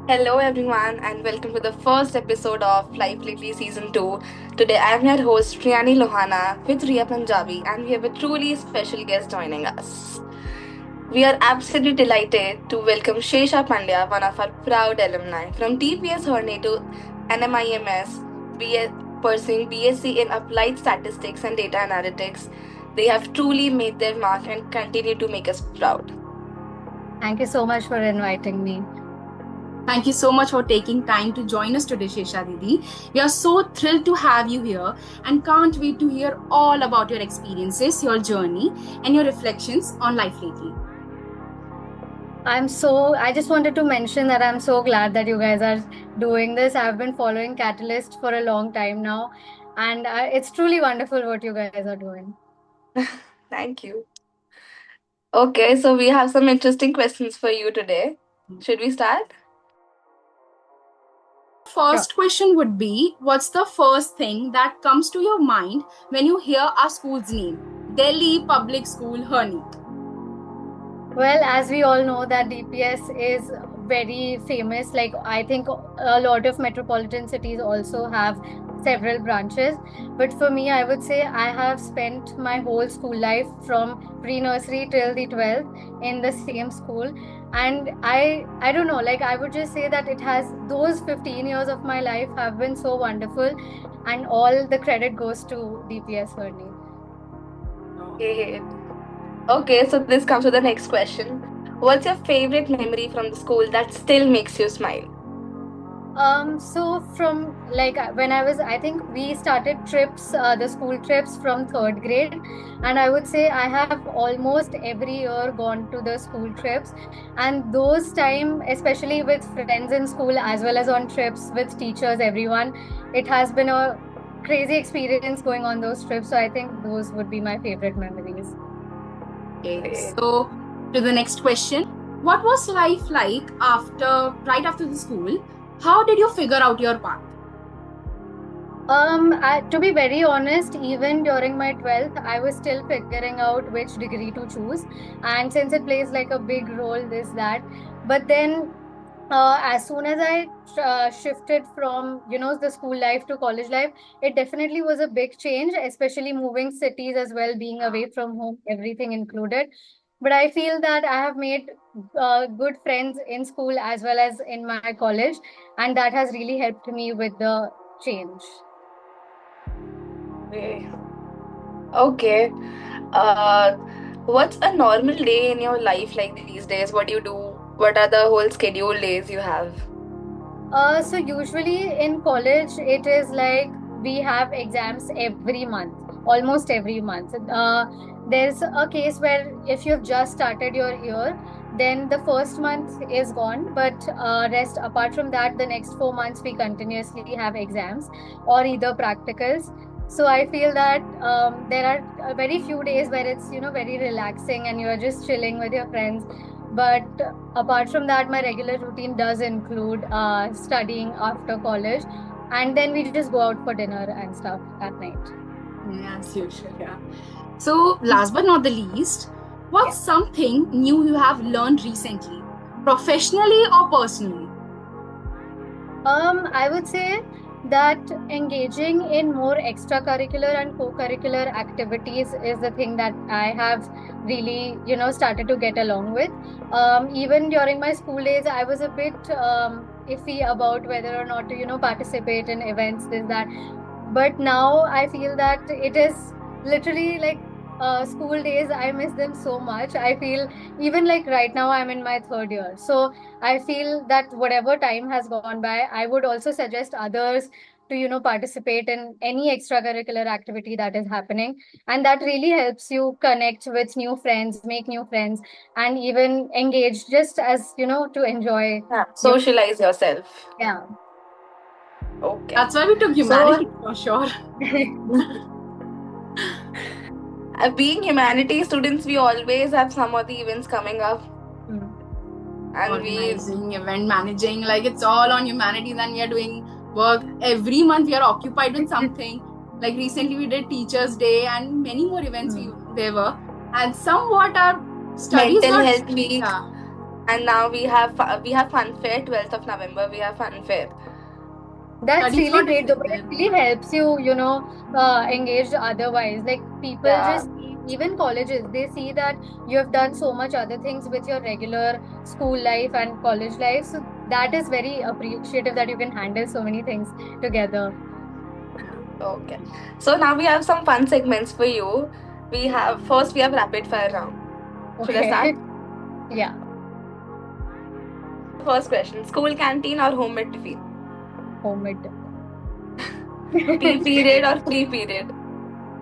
Hello, everyone, and welcome to the first episode of Life Lately Season 2. Today, I am your host, Priyani Lohana, with Ria Punjabi, and we have a truly special guest joining us. We are absolutely delighted to welcome Shesha Pandya, one of our proud alumni from TPS Horne to NMIMS, BS, pursuing BSc in Applied Statistics and Data Analytics. They have truly made their mark and continue to make us proud. Thank you so much for inviting me. Thank you so much for taking time to join us today, Shesha Didi. We are so thrilled to have you here and can't wait to hear all about your experiences, your journey, and your reflections on life lately. I just wanted to mention that I'm so glad that you guys are doing this. I've been following Catalyst for a long time now, and it's truly wonderful what you guys are doing. Thank you. Okay, so we have some interesting questions for you today. Should we start? Sure. First question would be, what's the first thing that comes to your mind when you hear our school's name? Delhi Public School, Herni. Well, as we all know that DPS is very famous. Like I think a lot of metropolitan cities also have several branches. But for me, I would say I have spent my whole school life from pre-nursery till the 12th in the same school. And I don't know, like I would just say that it has those 15 years of my life have been so wonderful, and all the credit goes to DPS Herney. Okay. Okay, so this comes to the next question. What's your favorite memory from the school that still makes you smile? So from like when I think we started trips, the school trips from third grade, and I would say I have almost every year gone to the school trips, and those time, especially with friends in school as well as on trips with teachers, everyone, it has been a crazy experience going on those trips. So I think those would be my favorite memories. Okay, Great. so to the next question. What was life like right after the school? How did you figure out your path? To be very honest, even during my 12th, I was still figuring out which degree to choose. And since it plays like a big role, this, that. But then, as soon as I shifted from, the school life to college life, it definitely was a big change, especially moving cities as well, being away from home, everything included. But I feel that I have made good friends in school as well as in my college, and that has really helped me with the change. Okay. Okay. Uh, what's a normal day in your life like these days? What do you do? What are the whole schedule days you have? So usually in college, it is like we have exams every month, almost every month. There's a case where if you've just started your year, then the first month is gone. But rest apart from that, the next 4 months we continuously have exams or either practicals. So I feel that there are very few days where it's very relaxing and you're just chilling with your friends. But apart from that, my regular routine does include studying after college, and then we just go out for dinner and stuff at night. Yes, you should, yeah. So, last but not the least, Yeah. what's something new you have learned recently, professionally or personally? I would say that engaging in more extracurricular and co-curricular activities is the thing that I have really, started to get along with. Even during my school days, I was a bit iffy about whether or not to, participate in events, this, that. But now I feel that it is literally like school days. I miss them so much. I feel even like right now I'm in my third year. So I feel that whatever time has gone by, I would also suggest others to, participate in any extracurricular activity that is happening. And that really helps you connect with new friends, make new friends, and even engage just as, to enjoy Yeah. your, Socialize yourself. yeah. Okay. That's why we took So, humanity for sure. being humanity students, we always have some of the events coming up, Hmm. and we Organizing, event managing, like it's all on humanity. Then we are doing work every month. We are occupied with something. Like recently, we did Teachers' Day and many more events Hmm. there were. And somewhat our studies mental got, health week, yeah, And now we have fun fair. 12th of November we have fun fair. That's Studies really got great though, but it affected. really helps you, engage otherwise. Like people Yeah. just see, even colleges, they see that you have done so much other things with your regular school life and college life. So that is very appreciative that you can handle so many things together. Okay. So now we have some fun segments for you. We have rapid fire round. Should I start? Okay. Yeah. First question: school canteen or homemade tiffin? Homemade. P period or free period?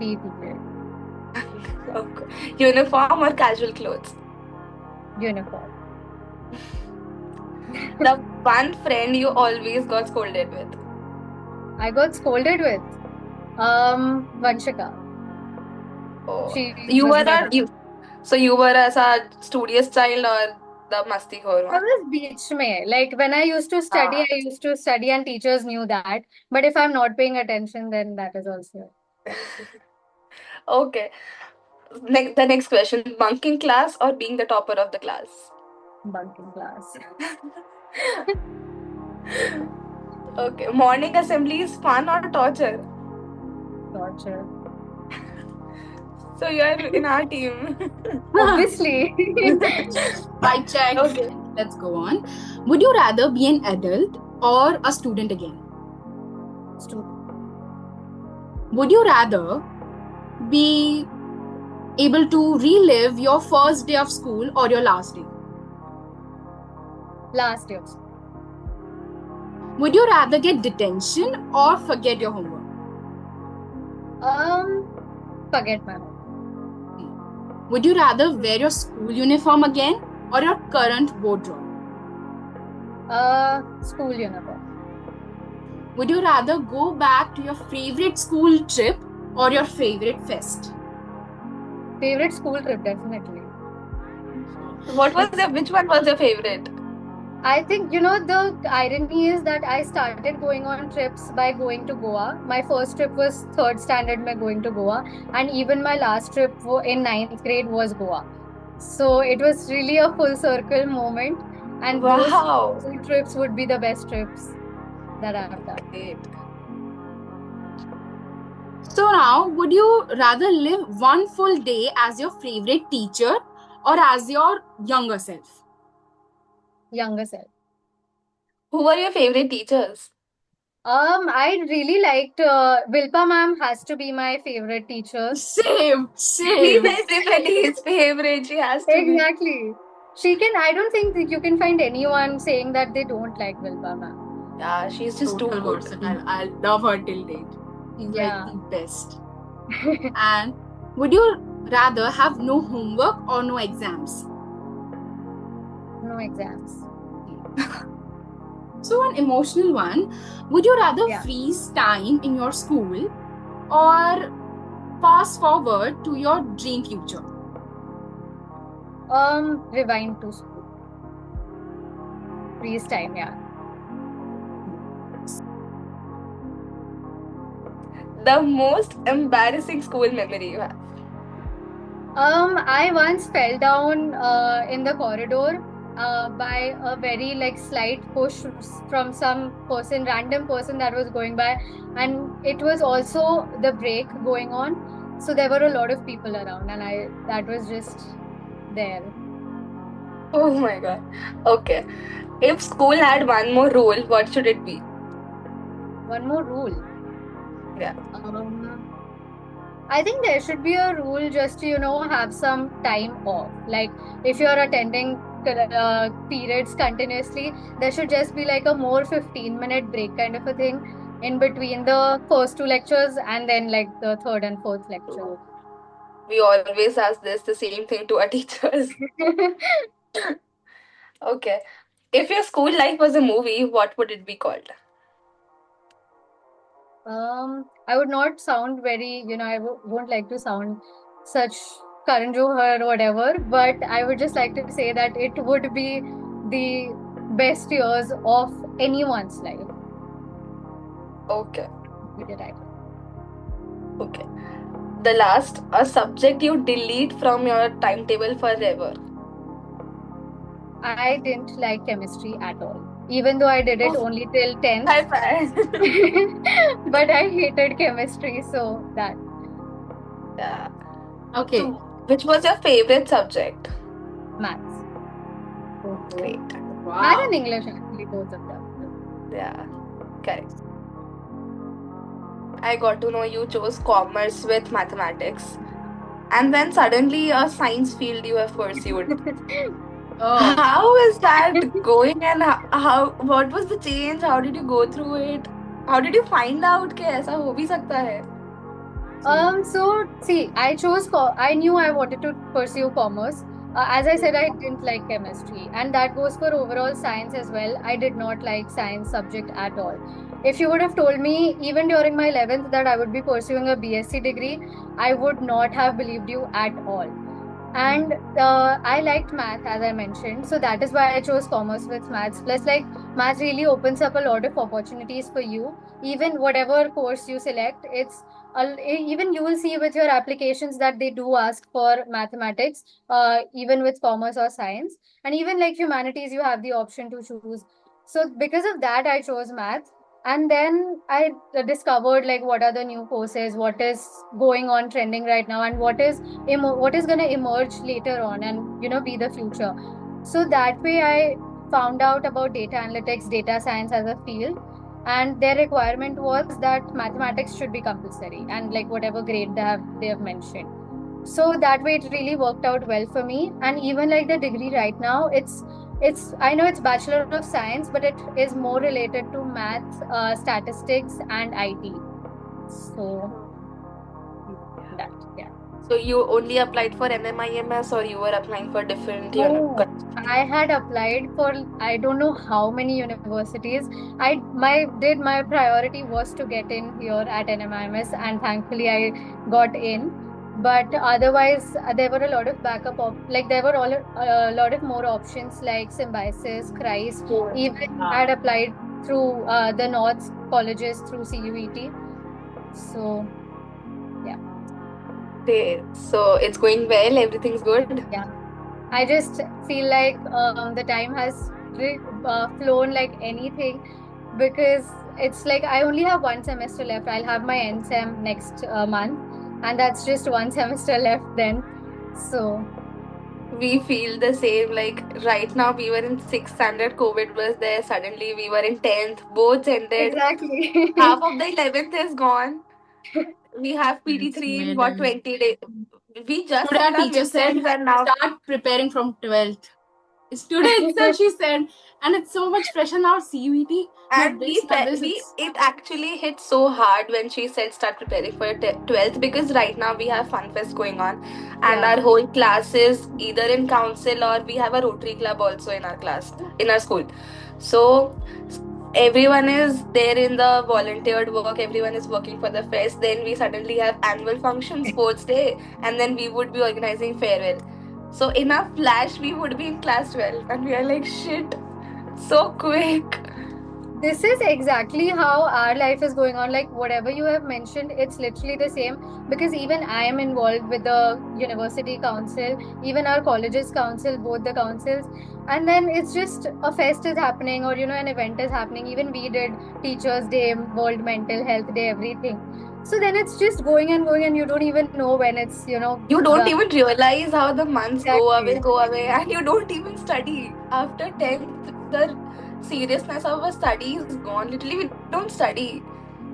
Tea period. Okay. Uniform or casual clothes? Uniform. The one friend you always got scolded with. I got scolded with. Vanshika. Oh, She you was were my a you. So you were as a studious child or the masti khor I one? was beach mein. Like when Ah, I used to study and teachers knew that. But if I'm not paying attention, then that is also okay. The next question: bunking class or being the topper of the class? bunking class. Okay. Morning assembly is fun or torture? Torture. So you are in our team. Obviously. I checked. Okay. Let's go on. Would you rather be an adult or a student again? Student. Would you rather be able to relive your first day of school or your last day? Last year. Would you rather get detention or forget your homework? Forget my home. Would you rather wear your school uniform again or your current wardrobe? School uniform. Would you rather go back to your favorite school trip or your favorite fest? Favorite school trip, definitely. Which one was your favorite? I think, the irony is that I started going on trips by going to Goa. My first trip was third standard mein going to Goa, and even my last trip in ninth grade was Goa. So it was really a full circle moment, and those Wow. two trips would be the best trips that I have done. Great. So now, would you rather live one full day as your favorite teacher or as your younger self? Younger self. Who were your favorite teachers? I really liked Vilpa ma'am has to be my favorite teacher. Same, He's same. everybody's favorite. She has to be. Exactly. I don't think that you can find anyone saying that they don't like Vilpa ma'am. Yeah, she's just too Total good. versatile. I love her till date. She's Yeah. like the best. And would you rather have no homework or no exams? No exams. So, an emotional one. Would you rather Yeah. freeze time in your school or fast forward to your dream future? Rewind to school. Freeze time, yeah. The most embarrassing school memory you have. I once fell down in the corridor by a very slight push from some person, random person that was going by, and it was also the break going on. So there were a lot of people around, and that was just there. Oh my god. Okay. If school had one more rule, what should it be? One more rule. Yeah. I think there should be a rule just to, have some time off. Like if you're attending periods continuously, there should just be like a more 15-minute break kind of a thing in between the first two lectures and then like the third and fourth lecture. We always ask the same thing to our teachers. Okay. If your school life was a movie, what would it be called? I would not sound very, I won't like to sound such Karan Johar or whatever, but I would just like to say that it would be the best years of anyone's life. Okay. Would you like? Okay. The last, a subject you delete from your timetable forever. I didn't like chemistry at all. Even though I did it Oh, only till 10th. high five. But I hated chemistry, so that. Yeah. Okay. So, which was your favorite subject? Maths. Great. Math and Wow. English, actually, both of them. Yeah, correct. I got to know you chose commerce with mathematics. And then suddenly a science field you have pursued. Oh. How is that going and what was the change? How did you go through it? How did you find out कि ऐसा हो भी सकता है? So see, I knew I wanted to pursue commerce. As I said, I didn't like chemistry, and that goes for overall science as well. I did not like science subject at all. If you would have told me even during my 11th that I would be pursuing a BSc degree, I would not have believed you at all. And I liked math, as I mentioned, so that is why I chose commerce with maths. Plus, like, maths really opens up a lot of opportunities for you. Even whatever course you select, even you will see with your applications that they do ask for mathematics, even with commerce or science. And even like humanities, you have the option to choose. So because of that, I chose math. And then I discovered like what are the new courses, what is going on trending right now, and what is going to emerge later on, and be the future. So that way I found out about data analytics, data science as a field, and their requirement was that mathematics should be compulsory, and like whatever grade they have mentioned. So that way it really worked out well for me. And even like the degree right now, it's I know it's Bachelor of Science, but it is more related to math, statistics, and IT. So that, yeah. So you only applied for NMIMS or you were applying for different, No, I had applied for I don't know how many universities. My priority was to get in here at NMIMS, and thankfully I got in. But otherwise, there were a lot of like there were a lot of more options like Symbiosis, Christ. Even I had applied through the North colleges through CUET. So yeah. Okay, so it's going well, everything's good. Yeah. I just feel like the time has flown like anything, because it's like I only have one semester left. I'll have my end sem next month, and that's just one semester left then. So, We feel the same. Like right now, we were in sixth standard, COVID was there. Suddenly, we were in 10th, both ended. exactly. Half of the 11th is gone. We have It's PT3 in made what 20 days. We just Today our set our teacher said, midterms and now. start preparing from 12th. It's today itself, she said. And it's so much pressure now, CUET. And we felt it actually hit so hard when she said start preparing for your 12th, because right now we have fun fest going on, and Yeah. our whole class is either in council or we have a Rotary club also in our class, in our school. So everyone is there in the volunteered work, everyone is working for the fest. Then we suddenly have annual function, sports day, and then we would be organizing farewell. So in a flash, we would be in class 12, and we are like, shit, so quick. This is exactly how our life is going on. Like whatever you have mentioned, it's literally the same, because even I am involved with the university council, even our colleges council, both the councils. And then it's just a fest is happening, or an event is happening. Even we did Teachers Day, World Mental Health Day, everything. So then it's just going, and you don't even know when it's You don't done. even realize how the months Exactly. go away, and you don't even study. After 10th, the seriousness of a study is gone. Literally, we don't study.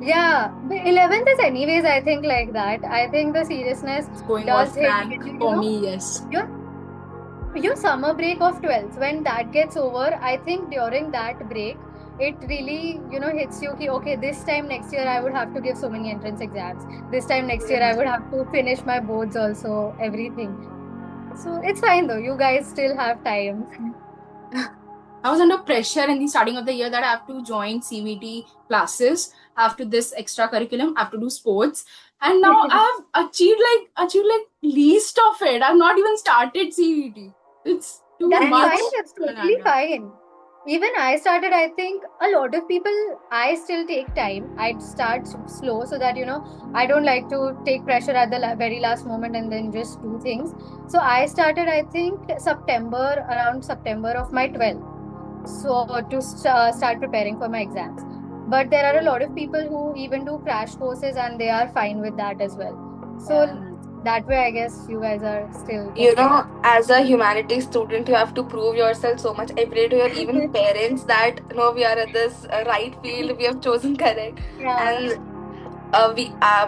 Yeah, the 11th is anyways, I think, like that. I think the seriousness It's going does off hit track when for me, yes. your your summer break of 12th, when that gets over. I think during that break, it really, hits you, okay, this time next year I would have to give so many entrance exams. This time next year I would have to finish my boards also, everything. So it's fine though. You guys still have time. I was under pressure in the starting of the year that I have to join CVT classes, have to this extra curriculum, have to do sports, and now I have achieved like least of it. I've not even started CVT. It's too That's much. fine. That's totally Fernando. fine. Even I started, I think a lot of people, I still take time. I'd start slow so that, I don't like to take pressure at the very last moment and then just do things. So I started, I think, around September of my 12th. So to start preparing for my exams. But there are a lot of people who even do crash courses and they are fine with that as well. So Yeah. that way, I guess you guys are still You okay. know, as a humanities student, you have to prove yourself so much every day to your even parents that no, we are at this right field, we have chosen correct. Yeah. And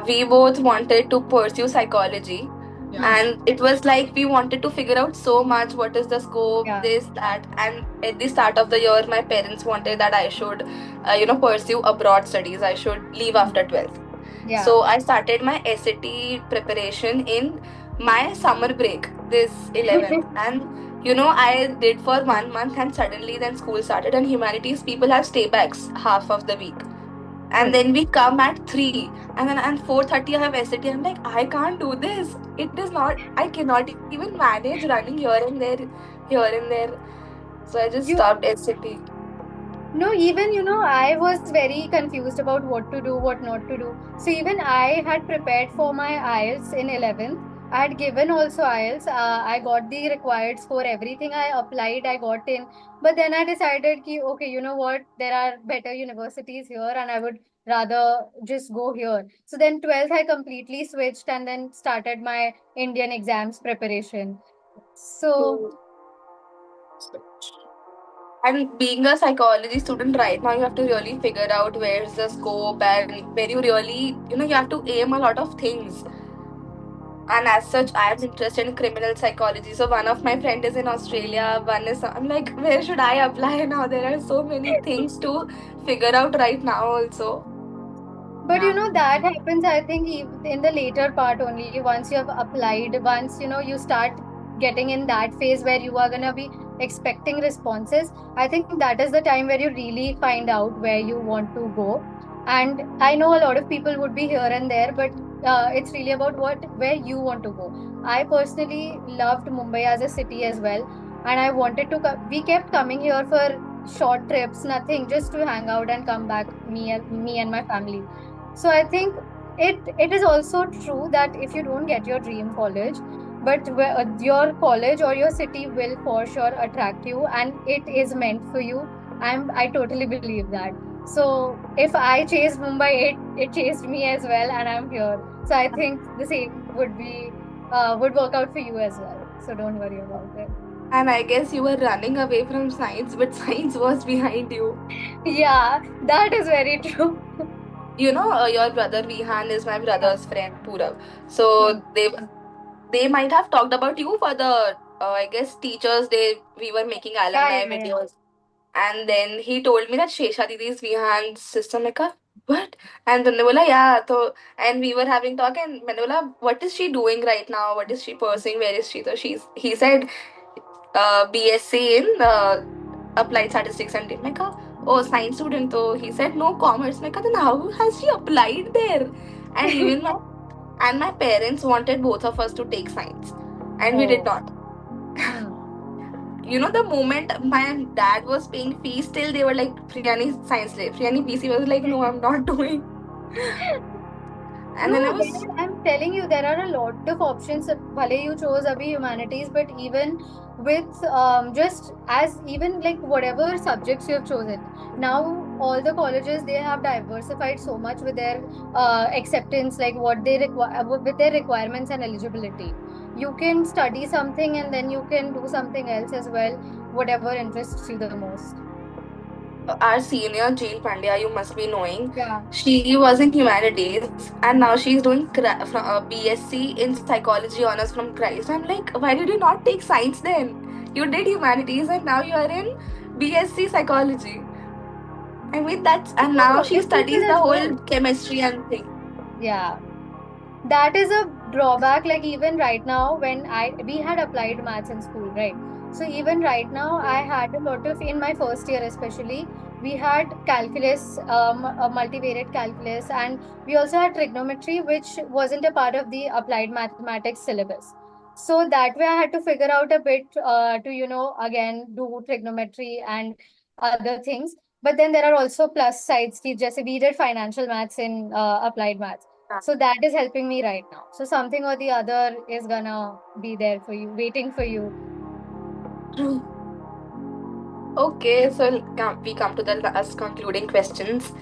we both wanted to pursue psychology, Yeah. and it was like we wanted to figure out so much what is the scope, Yeah. this, that. And at the start of the year, my parents wanted that I should, pursue abroad studies. I should leave Hmm. after 12th. Yeah. So I started my SAT preparation in my summer break, this 11th. And I did for 1 month, and suddenly then school started, and humanities people have stay backs half of the week. And then we come at 3, and then and 4:30 I have SAT. I'm like, I can't do this. It is not, I cannot even manage running here and there. So I just You stopped SAT. No, even, I was very confused about what to do, what not to do. So even I had prepared for my IELTS in 11th. I had given also IELTS. I got the required score, everything I applied, I got in. But then I decided, ki, okay, you know what? There are better universities here and I would rather just go here. So then 12th, I completely switched and then started my Indian exams preparation. So, So, and being a psychology student right now, you have to really figure out where's the scope and where you really, you have to aim a lot of things. And as such, I am interested in criminal psychology. So one of my friend is in Australia, one is, I'm like, where should I apply now? There are so many things to figure out right now also. but Yeah. that happens, I think, in the later part only. Once you have applied, once you start getting in that phase where you are gonna be expecting responses. I think that is the time where you really find out where you want to go. And I know a lot of people would be here and there, but it's really about where you want to go. I personally loved Mumbai as a city as well, and I wanted to. We kept coming here for short trips, nothing, just to hang out and come back. Me and my family. So I think it is also true that if you don't get your dream college, but your college or your city will for sure attract you, and it is meant for you. I totally believe that. So if I chased Mumbai, it chased me as well, and I'm here. So I think the same would work out for you as well. So don't worry about it. And I guess you were running away from science, but science was behind you. Yeah, that is very true. Your brother Vihan is my Yeah. brother's friend Purav. So Hmm. they might have talked about you for the I guess Teachers Day. We were making Yeah, alumni yeah, yeah. videos. And then he told me that Shesha Didi is Vihan's sister. मैं कहा, what? And then they बोला, yeah. So, and we were having talk, and मैंने बोला, what is she doing right now? What is she pursuing? Where is she? So he said, BSc in applied statistics and data. मैं कहा, oh, science student. So he said, no, commerce. मैं कहा, then how has she applied there? And even my parents wanted both of us to take science, and we did Oh. not. Hmm. The moment my dad was paying fees, still they were like, Priyani science lab. Priyani PC was like, no, I'm not doing. And No, then I was, I'm telling you, there are a lot of options. Bhale you chose abhi humanities, but even with just as even like whatever subjects you have chosen, now all the colleges they have diversified so much with their acceptance, like what they require with their requirements and eligibility. You can study something and then you can do something else as well, whatever interests you the most. our senior Jill Pandya, you must be knowing. Yeah. She was in humanities, and now she's doing BSc in psychology honors from Christ. I'm like, why did you not take science then? You did humanities, and now you are in BSc psychology. I mean, But and a now lot she of people studies the as whole well. chemistry and thing. Yeah. That is a drawback. Like even right now, when I we had applied maths in school, right? So even right now, I had a lot of in my first year, especially we had calculus, a multivariate calculus, and we also had trigonometry, which wasn't a part of the applied mathematics syllabus. So that way, I had to figure out a bit to again do trigonometry and other things. But then there are also plus sides. Just we did financial maths in applied maths. So that is helping me right now. So something or the other is gonna be there for you, waiting for you. True. Okay, so we come to the last concluding questions.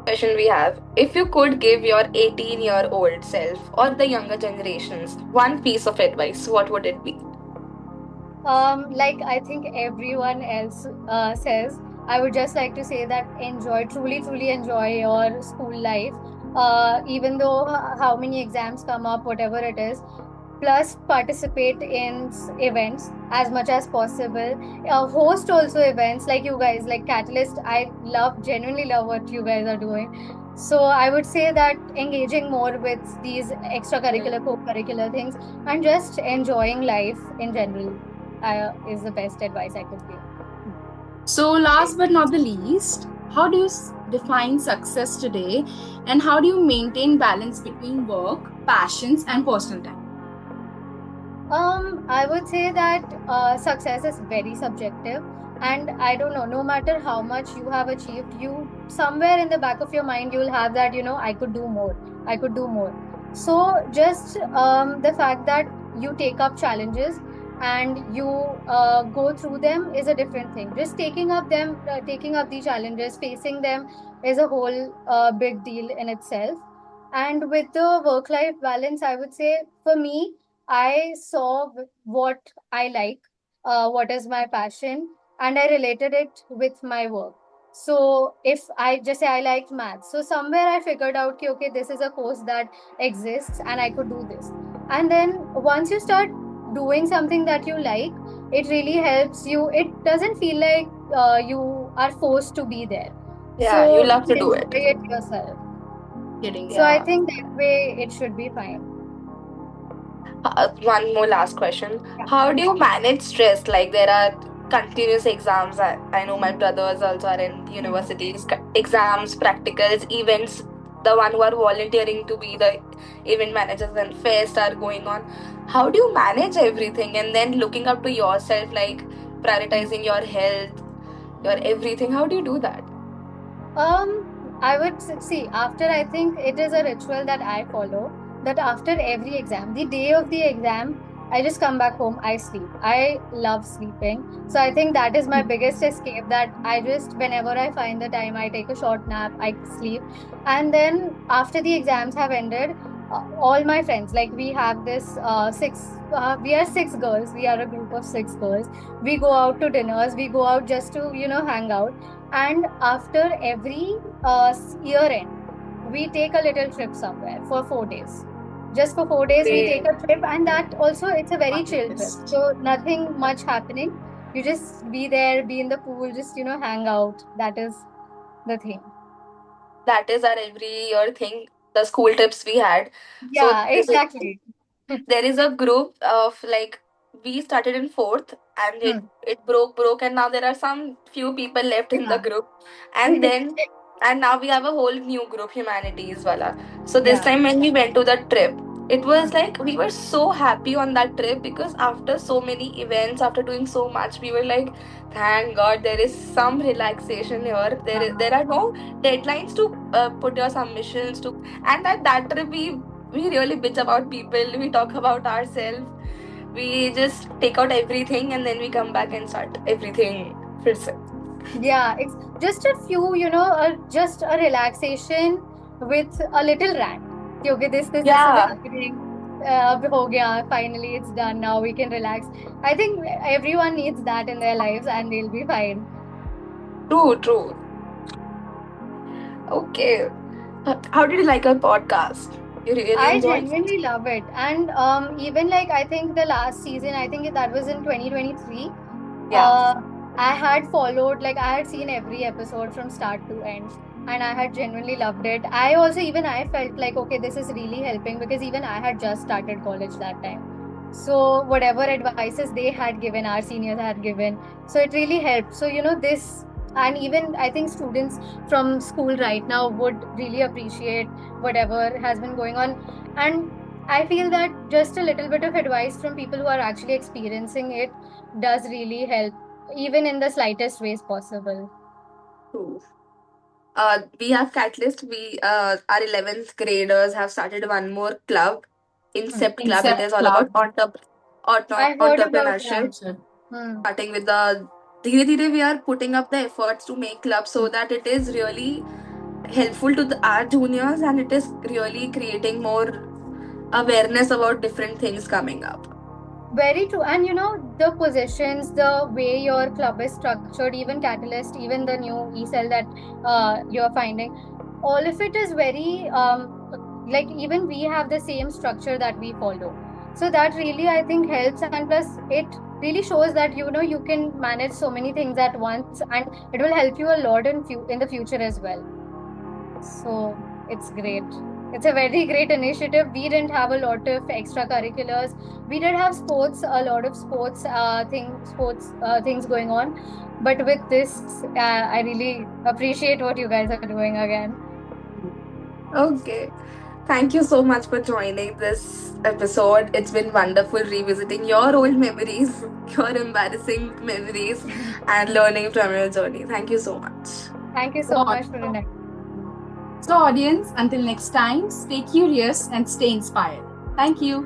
Question we have: if you could give your 18-year-old self or the younger generations one piece of advice, what would it be? Like I think everyone else says, I would just like to say that enjoy, truly, truly enjoy your school life. Even though how many exams come up, whatever it is, plus participate in events as much as possible. Host also events like you guys, like Catalyst. I love, genuinely love what you guys are doing. So I would say that engaging more with these extracurricular, co-curricular things, and just enjoying life in general is the best advice I could give. So, last but not the least, how do you define success today, and how do you maintain balance between work, passions, and personal time? I would say that success is very subjective, and I don't know. No matter how much you have achieved, you somewhere in the back of your mind you'll have that I could do more. I could do more. So just the fact that you take up challenges and you go through them is a different thing. Just taking up the challenges, facing them is a whole big deal in itself. And with the work-life balance, I would say for me I saw what I like, what is my passion, and I related it with my work. So if I just say I liked math, so somewhere I figured out, okay, this is a course that exists and I could do this. And then once you start doing something that you like, it really helps you. It doesn't feel like you are forced to be there. Yeah, you So love you to do enjoy it. it yourself. Getting So I Yeah. think that way it should be fine. One more last question. Yeah. How do you manage stress? Like there are continuous exams. I know my brothers also are in universities. Exams, practicals, events. The one who are volunteering to be the event managers and fairs are going on. How do you manage everything and then looking up to yourself, like prioritizing your health, your everything? How do you do that? I would see after, I think it is a ritual that I follow, that after every exam, the day of the exam, I just come back home, I sleep. I love sleeping. So I think that is my biggest escape, that I just, whenever I find the time, I take a short nap, I sleep. And then after the exams have ended, all my friends, like we have this we are six girls, we are a group of six girls. We go out to dinners, we go out just to, hang out. And after every year end, we take a little trip somewhere for 4 days. Just for 4 days, we take Great. a trip, and that also it's a very chill trip. Honest. So nothing much happening. You just be there, be in the pool, just hang out. That is the thing. That is our every year thing. The school trips we had. So Yeah, this is exactly. there is a group of like we started in fourth and it Hmm. it broke and now there are some few people left in the Yeah. group and now we have a whole new group, humanities wala. So this Yeah. time when we went to the trip, it was Hmm. like we were so happy on that trip because after so many events, after doing so much, we were like, thank god there is some relaxation here. There are no deadlines to put your submissions to. And at that trip we really bitch about people, we talk about ourselves, we just take out everything and then we come back and start everything फिर से. Yeah, it's just a few, just a relaxation with a little rant. Okay, this is Yeah, happening. Ho gaya, finally it's done. Now we can relax. I think everyone needs that in their lives, and they'll be fine. true. Okay. How did you like our podcast? You really I enjoyed? genuinely love it, and even like I think the last season, I think that was in 2023. Yeah. uh, I had followed, like I had seen every episode from start to end, and I had genuinely loved it. Even I felt like, okay, this is really helping because even I had just started college that time. So whatever advices they had given, our seniors had given, so it really helped. So this, and even I think students from school right now would really appreciate whatever has been going on. And I feel that just a little bit of advice from people who are actually experiencing it does really help even in the slightest ways possible. True. We have Catalyst. We our 11th graders have started one more club, Incept Club. It is Incept all about Club. I heard about that. entrepreneurship. Sure. Hmm. Starting with the धीरे धीरे we are putting up the efforts to make clubs so that it is really helpful to our juniors, and it is really creating more awareness about different things coming up. Very true. And the positions, the way your club is structured, even Catalyst, even the new eCell that you're finding, all of it is very like even we have the same structure that we follow. So that really I think helps, and plus it really shows that you can manage so many things at once, and it will help you a lot in the future as well. So it's great. It's a very great initiative. We didn't have a lot of extracurriculars. We did have sports, a lot of sports things going on. But with this, I really appreciate what you guys are doing again. Okay. Thank you so much for joining this episode. It's been wonderful revisiting your old memories, your embarrassing memories, and learning from your journey. Thank you so much. Thank you so much for inviting. So, audience, until next time, stay curious and stay inspired. Thank you.